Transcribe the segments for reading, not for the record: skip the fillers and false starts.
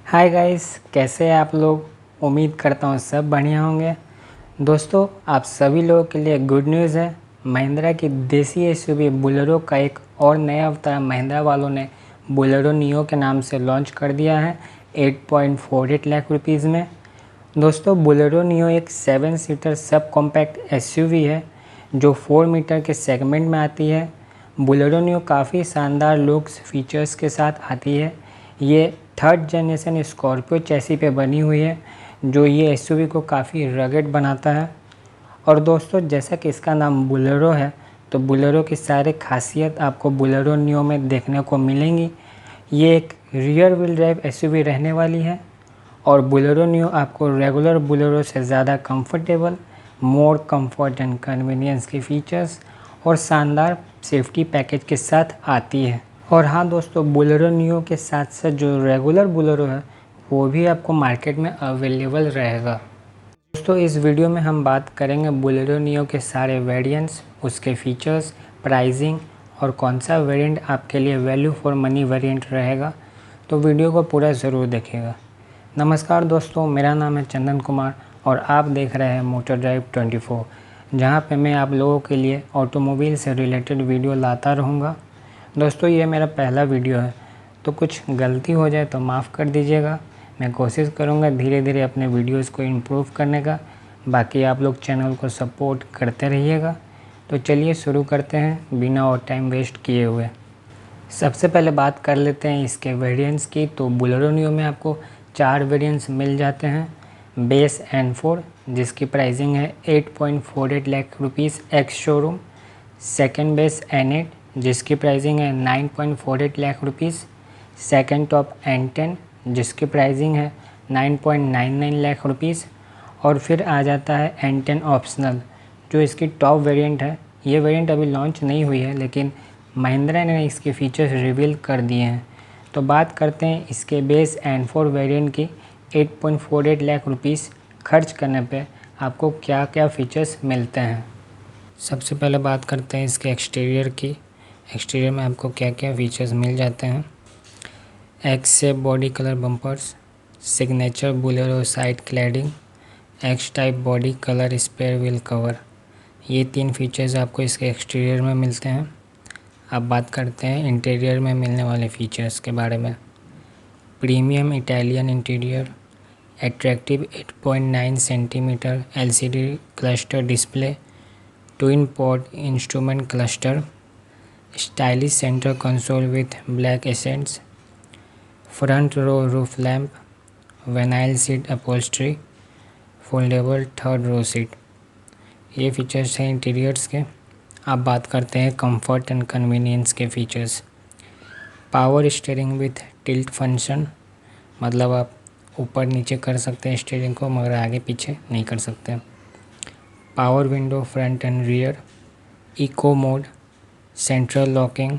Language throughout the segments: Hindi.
हाय गाइस, कैसे हैं आप लोग। उम्मीद करता हूँ सब बढ़िया होंगे। दोस्तों, आप सभी लोगों के लिए गुड न्यूज़ है। महिंद्रा की देसी एसयूवी बोलेरो का एक और नया अवतार महिंद्रा वालों ने बोलेरो नियो के नाम से लॉन्च कर दिया है 8.48 लाख रुपीज़ में। दोस्तों, बोलेरो नियो एक 7 सीटर सब कॉम्पैक्ट एसयूवी है जो 4 मीटर के सेगमेंट में आती है। बोलेरो नियो काफ़ी शानदार लुक्स फीचर्स के साथ आती है। ये थर्ड जनरेशन स्कॉर्पियो चैसी पे बनी हुई है जो ये एसयूवी को काफ़ी रगड बनाता है। और दोस्तों, जैसा कि इसका नाम बोलेरो है तो बोलेरो की सारी खासियत आपको बोलेरो नियो में देखने को मिलेंगी। ये एक रियर व्हील ड्राइव एसयूवी रहने वाली है और बोलेरो नियो आपको रेगुलर बोलेरो से ज़्यादा comfortable, more comfort and convenience के फीचर्स और शानदार सेफ्टी पैकेज के साथ आती है। और हाँ दोस्तों, बोलेरो नियो के साथ साथ जो रेगुलर बोलेरो है वो भी आपको मार्केट में अवेलेबल रहेगा। दोस्तों, इस वीडियो में हम बात करेंगे बोलेरो नियो के सारे वेरिएंट्स, उसके फीचर्स, प्राइसिंग और कौन सा वेरिएंट आपके लिए वैल्यू फॉर मनी वेरिएंट रहेगा। तो वीडियो को पूरा ज़रूर देखिएगा। नमस्कार दोस्तों, मेरा नाम है चंदन कुमार और आप देख रहे हैं मोटर ड्राइव 24, जहां पे मैं आप लोगों के लिए ऑटोमोबाइल से रिलेटेड वीडियो लाता रहूँगा। दोस्तों, ये मेरा पहला वीडियो है तो कुछ गलती हो जाए तो माफ़ कर दीजिएगा। मैं कोशिश करूँगा धीरे धीरे अपने वीडियोस को इम्प्रूव करने का। बाकी आप लोग चैनल को सपोर्ट करते रहिएगा। तो चलिए शुरू करते हैं बिना और टाइम वेस्ट किए हुए। सबसे पहले बात कर लेते हैं इसके वेरिएंट्स की। तो बोलेरो नियो में आपको 4 वेरिएंट्स मिल जाते हैं। बेस N4 जिसकी प्राइसिंग है 8.48 lakh rupees ex showroom. Second base N8 जिसकी प्राइसिंग है 9.48 lakh rupees. Second top N10 जिसकी प्राइसिंग है 9.99 लाख रुपीज़। और फिर आ जाता है N10 ऑप्शनल जो इसकी टॉप वेरिएंट है। ये वेरिएंट अभी लॉन्च नहीं हुई है लेकिन महिंद्रा ने इसके फीचर्स रिवील कर दिए हैं। तो बात करते हैं इसके बेस N4 वेरिएंट की। 8.48 लाख रुपीज़ खर्च करने पे आपको क्या क्या फ़ीचर्स मिलते हैं। सबसे पहले बात करते हैं इसके एक्सटीरियर की। एक्सटीरियर में आपको क्या क्या फ़ीचर्स मिल जाते हैं। X shape body colour bumpers, signature Bolero side cladding, X type body colour spare wheel cover. ये 3 फीचर्स आपको इसके एक्सटीरियर में मिलते हैं। अब बात करते हैं इंटीरियर में मिलने वाले फीचर्स के बारे में। Premium Italian interior, attractive 8.9 centimetre LCD cluster display, twin pod instrument cluster, stylish centre console with black accents, front row roof lamp, vinyl seat upholstery, foldable third row seat. ये फीचर्स हैं इंटीरियर्स के। अब बात करते हैं कंफर्ट एंड कन्वीनियंस के features. Power steering with tilt function, मतलब आप ऊपर नीचे कर सकते हैं स्टीयरिंग को मगर आगे पीछे नहीं कर सकते। Power window front and rear, eco mode, central locking,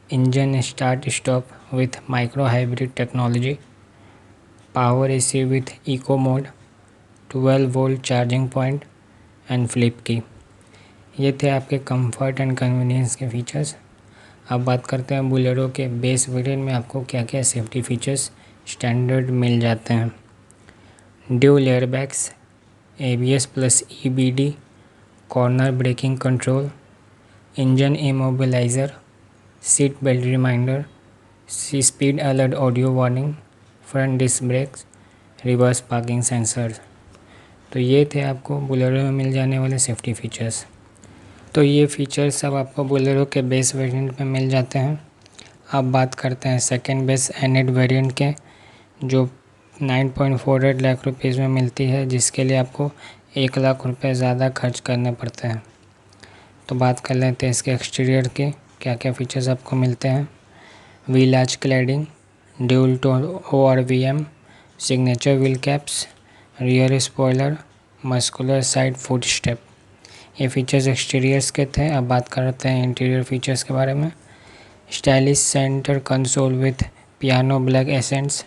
engine start stop with micro hybrid technology, power AC with eco mode, 12 volt charging point and flip key. ये थे आपके कंफर्ट एंड कन्वीनियंस के फीचर्स। अब बात करते हैं बोलेरो के बेस वेरिएंट में आपको क्या क्या सेफ्टी फीचर्स स्टैंडर्ड मिल जाते हैं। Dual airbags, ABS plus EBD, corner braking control, engine immobiliser, seat belt reminder, speed alert audio warning, front disc brakes, reverse parking sensor. तो ये थे आपको बोलेरो में मिल जाने वाले सेफ्टी फीचर्स। तो ये फीचर्स सब आपको बोलेरो के बेस वेरिएंट में मिल जाते हैं। अब बात करते हैं सेकेंड बेस N8 वेरिएंट के, जो 9.48 लाख रुपीज़ में मिलती है, जिसके लिए आपको 1 लाख रुपये ज़्यादा खर्च करने पड़ते हैं। तो बात कर लेते हैं इसके एक्सटीरियर के क्या क्या फ़ीचर्स आपको मिलते हैं। Wheel arch cladding, dual tone ORVM, signature wheel caps, rear spoiler, muscular side foot step. ये फीचर्स एक्सटीरियर्स के थे। अब बात करते हैं इंटीरियर फीचर्स के बारे में। Stylish centre console with piano black ascents.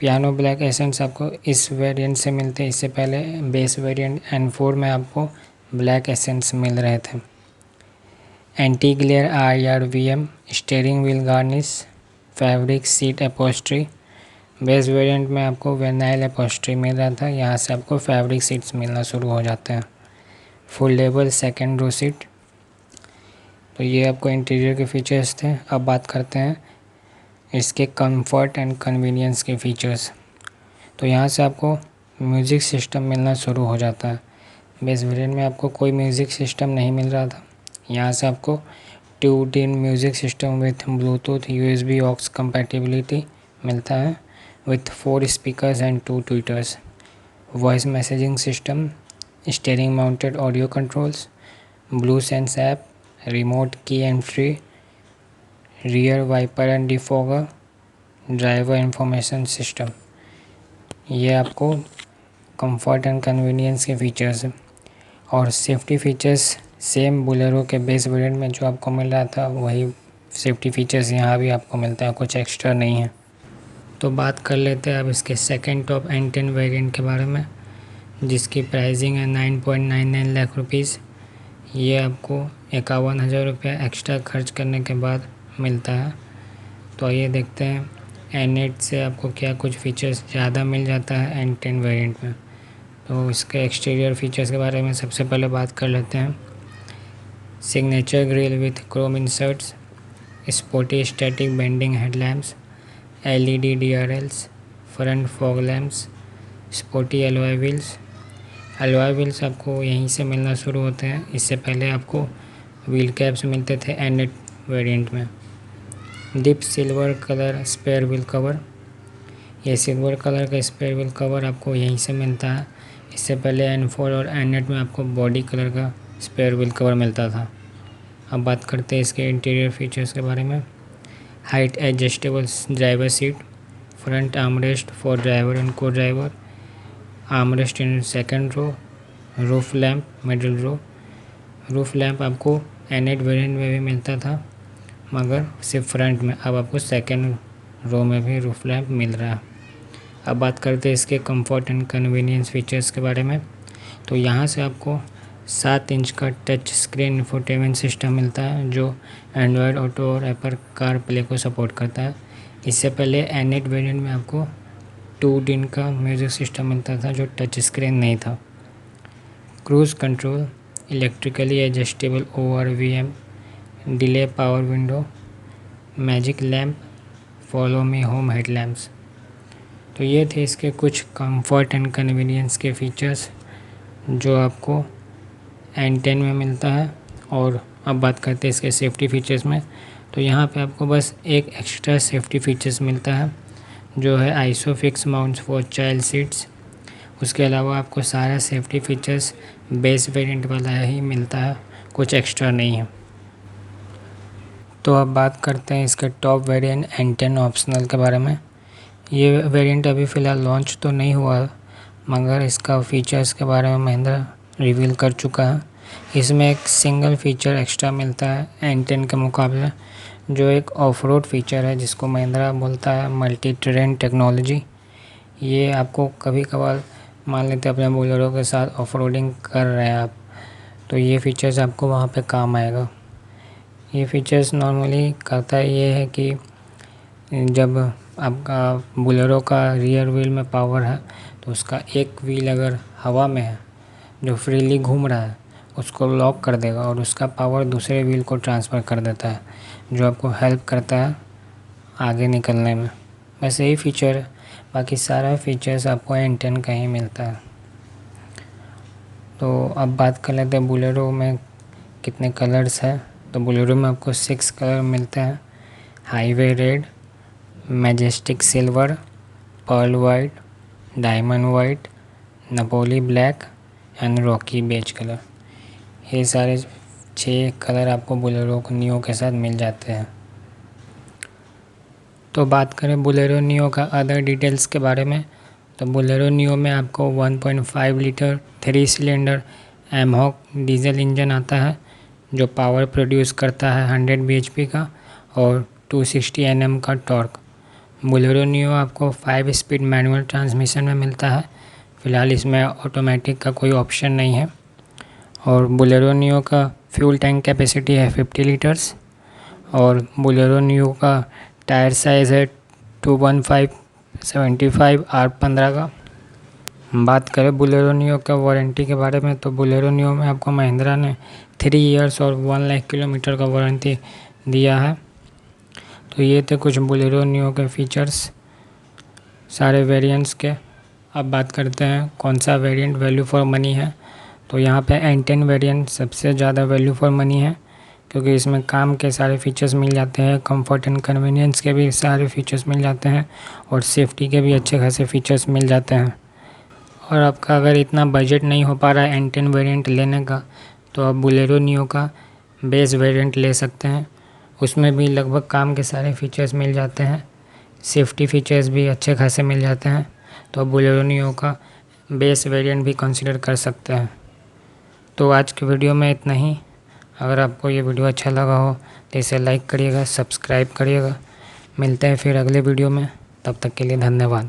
Piano black ascents आपको इस वेरिएंट से मिलते हैं। इससे पहले बेस वेरिएंट N4 में आपको ब्लैक एसेंट्स मिल रहे थे। Anti glare IRVM, steering wheel garnish, fabric seat upholstery, base variant में आपको विनाइल अपॉस्ट्री मिल रहा था, यहाँ से आपको फैब्रिक सीट्स मिलना शुरू हो जाते हैं। Foldable second row seat. तो ये आपको इंटीरियर के फीचर्स थे। अब बात करते हैं इसके कंफर्ट एंड कन्वीनियंस के फीचर्स। तो यहाँ से आपको म्यूज़िक सिस्टम मिलना शुरू हो जाता है। बेस वेरिएंट में आपको कोई म्यूज़िक सिस्टम नहीं मिल रहा था, यहाँ से आपको 2-in music system with Bluetooth USB aux compatibility मिलता है with 4 speakers and 2 tweeters. Voice messaging system, steering mounted audio controls, blue sense app, remote key entry, rear wiper and defogger, driver information system. ये आपको कंफर्ट एंड कन्वीनियंस के फीचर्स हैं। और सेफ्टी फीचर्स सेम बोलेरो के बेस वेरिएंट में जो आपको मिल रहा था वही सेफ्टी फीचर्स यहाँ भी आपको मिलता है, कुछ एक्स्ट्रा नहीं है। तो बात कर लेते हैं अब इसके सेकेंड टॉप N10 वेरिएंट के बारे में, जिसकी प्राइसिंग है 9.99 लाख रुपीज़। ये आपको 51,000 रुपया एक्स्ट्रा खर्च करने के बाद मिलता है। तो आइए देखते हैं N8 से आपको क्या कुछ फीचर्स ज़्यादा मिल जाता है N10 वेरिएंट में। तो इसके एक्सटीरियर फीचर्स के बारे में सबसे पहले बात कर लेते हैं। Signature grill with Chrome inserts, sporty static bending headlamps, LED DRLs, front fog lamps, sporty alloy wheels. Alloy wheels आपको यहीं से मिलना शुरू होते हैं, इससे पहले आपको व्हील कैप्स मिलते थे N8 वेरिएंट में। Deep silver colour spare wheel cover, ये सिल्वर कलर का स्पेयर व्हील कवर आपको यहीं से मिलता है। इससे पहले N4 और N8 में आपको बॉडी कलर का स्पेयर व्हील कवर मिलता था। अब बात करते हैं इसके इंटीरियर फीचर्स के बारे में। Height adjustable driver seat, front armrest for driver and co driver, armrest in second row, roof lamp middle row. Roof lamp आपको N8 वेरिएंट में भी मिलता था, मगर सिर्फ फ्रंट में। अब आपको सेकंड रो में भी रूफ लैम्प मिल रहा है। अब बात करते हैं इसके कंफर्ट एंड कन्वीनियंस फीचर्स के बारे में। तो यहाँ से आपको 7 इंच का टच स्क्रीन इंफोटेनमेंट सिस्टम मिलता है, जो एंड्रॉयड ऑटो और एप्पल कारप्ले को सपोर्ट करता है। इससे पहले N8 वेरिएंट में आपको 2-in का म्यूज़िक सिस्टम मिलता था, जो टच स्क्रीन नहीं था। Cruise control, electrically adjustable ORVM, delay power window, magic lamp, follow me home headlamps. तो ये थे इसके कुछ कंफर्ट एंड कन्वीनियंस के फीचर्स जो आपको N10 में मिलता है। और अब बात करते हैं इसके सेफ्टी फीचर्स में। तो यहाँ पे आपको बस एक एक्स्ट्रा सेफ्टी फीचर्स मिलता है, जो है Isofix mounts for child seats. उसके अलावा आपको सारा सेफ्टी फीचर्स बेस वेरिएंट वाला ही मिलता है, कुछ एक्स्ट्रा नहीं है। तो अब बात करते हैं इसके टॉप वेरिएंट N10 ऑप्शनल के बारे में। ये वेरिएंट अभी फ़िलहाल लॉन्च तो नहीं हुआ, मगर इसका फ़ीचर्स के बारे में महिंद्रा रिवील कर चुका है। इसमें एक सिंगल फ़ीचर एक्स्ट्रा मिलता है N10 के मुकाबले, जो एक ऑफ रोड फीचर है, जिसको महिंद्रा बोलता है मल्टी टेरेन टेक्नोलॉजी। ये आपको कभी कभार मान लेते अपने बोलेरो के साथ ऑफ रोडिंग कर रहे हैं आप, तो ये फ़ीचर्स आपको वहाँ पे काम आएगा। ये फ़ीचर्स नॉर्मली करता ये है कि जब आपका बोलेरो का रियर व्हील में पावर है, तो उसका एक व्हील अगर हवा में है जो फ्रीली घूम रहा है, उसको लॉक कर देगा और उसका पावर दूसरे व्हील को ट्रांसफ़र कर देता है, जो आपको हेल्प करता है आगे निकलने में। बस यही फ़ीचर है, बाकी सारा फीचर्स आपको N10 का ही मिलता है। तो अब बात कर लेते हैं बोलेरो में कितने कलर्स हैं। तो बोलेरो में आपको 6 कलर मिलते हैं। Highway red, majestic silver, pearl white, diamond white, Napoli black and rocky beige colour. ये सारे 6 कलर आपको बोलेरो नियो के साथ मिल जाते हैं। तो बात करें बोलेरो नियो का अदर डिटेल्स के बारे में। तो बोलेरो नियो में आपको 1.5 litre 3 cylinder mHawk diesel engine आता है, जो पावर प्रोड्यूस करता है 100 bhp का और 260 Nm का टॉर्क। बोलेरो नियो आपको 5 स्पीड मैनुअल ट्रांसमिशन में मिलता है। फ़िलहाल इसमें ऑटोमेटिक का कोई ऑप्शन नहीं है। और बोलेरो नियो का फ्यूल टैंक कैपेसिटी है 50 लीटर्स। और बोलेरो नियो का टायर साइज़ है 215 75R15 का। बात करें बोलेरो नियो का वारंटी के बारे में, तो बोलेरो नियो में आपको महिंद्रा ने 3 इयर्स और 1 लाख किलोमीटर का वारंटी दिया है। तो ये थे कुछ बोलेरो नियो के फीचर्स सारे वेरिएंट्स के। अब बात करते हैं कौन सा वेरिएंट वैल्यू फॉर मनी है। तो यहाँ पे N10 वेरिएंट सबसे ज़्यादा वैल्यू फॉर मनी है, क्योंकि इसमें काम के सारे फीचर्स मिल जाते हैं, कंफर्ट एंड कन्वीनियंस के भी सारे फीचर्स मिल जाते हैं और सेफ्टी के भी अच्छे खासे फीचर्स मिल जाते हैं। और आपका अगर इतना बजट नहीं हो पा रहा है N10 वेरिएंट लेने का, तो आप बोलेरो नियो का बेस वेरिएंट ले सकते हैं। उसमें भी लगभग काम के सारे फीचर्स मिल जाते हैं, सेफ्टी फीचर्स भी अच्छे खासे मिल जाते हैं। तो आप बोलेरो नियो का बेस वेरिएंट भी कंसिडर कर सकते हैं। तो आज की वीडियो में इतना ही। अगर आपको ये वीडियो अच्छा लगा हो तो इसे लाइक करिएगा, सब्सक्राइब करिएगा। मिलते हैं फिर अगले वीडियो में, तब तक के लिए धन्यवाद।